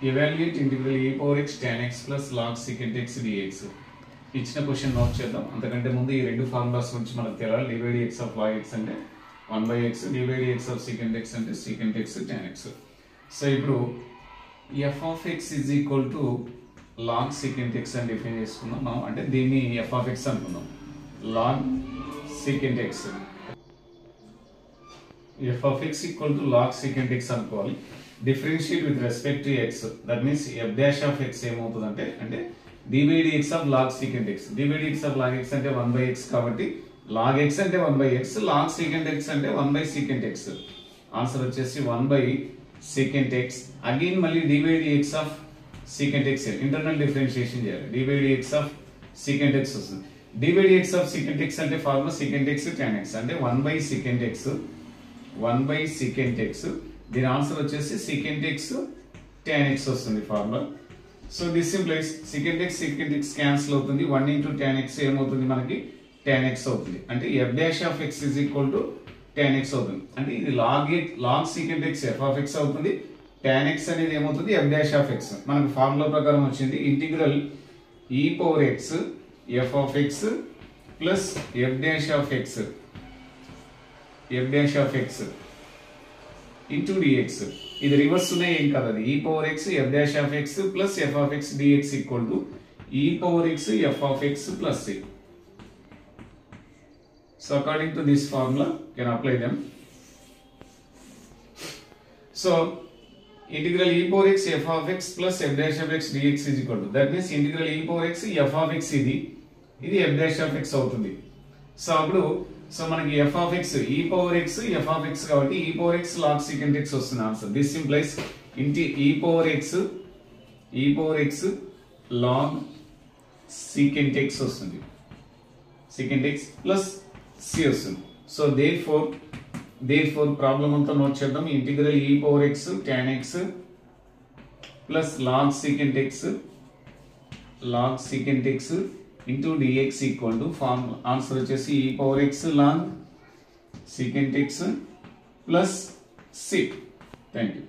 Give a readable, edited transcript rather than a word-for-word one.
evaluate integral e power x tan x plus log secant x dx. ఇచ్చిన question note చేద్దాం. అంతకంటే ముందు ఈ రెండు ఫార్ములాస్ గురించి మనకు తెలియాలి. dy dx of log x అంటే 1/x, dy dx of secant x అంటే secant x tan x. So ఇప్పుడు f of x is equal to log secant x అని డిఫైన్ చేసుకుందాం మనం. అంటే దీన్ని f of x అనుకుందాం. log secant x f of x equal to log secant x అనుకోవాలి. Differentiate with respect to x, that means f dash of x ఏమవుతుందంటే అంటే dy dx of log secant x. dy dx of log x అంటే 1/x కాబట్టి log x అంటే 1/x, log secant x అంటే 1/secant x. Answer వచ్చేసి 1/secant x. Again మళ్ళీ dy dx of secant x internal differentiation చేయాలి. dy dx of secant x వస్తుంది. dy dx of secant x అంటే formula secant x tan x అంటే 1/secant x, 1/secant x. దీని answer వచ్చేసి secant x tan x వస్తుంది formula. So this simplifies secant x cancel అవుతుంది. 1 into tan x ఏమవుతుంది మనకి tan x అవుతుంది. అంటే f dash of x is equal to tan x అవుతుంది. అంటే ఇది log secant x f of x అవుతుంది. tan x అనేది ఏమవుతుంది f dash of x. మనకు ఫార్ములా ప్రకారం వచ్చింది integral e power x f of x plus f dash of x into dx. ఇది రివర్స్ ఉన్నాయి ఏం కాదు, అది e power x f dash of x plus f of x dx equal to e power x f of x plus c. So according to this formula you can apply them. So integral e power x f of x plus f dash of x dx is equal to, that means integral e power x f of x ఇది f dash of x అవుతుంది. So అప్పుడు మనకి f of x e power x f of x కాబట్టి e power x log secant x వస్తుంది answer. This implies e power x log secant x వస్తుంది. secant x plus c వస్తుంది. So therefore problem అంతా note చేద్దాం. Integral e power x tan x plus log secant x into dx equal to formula answer వచ్చేసి e power x log secant x plus c. Thank you.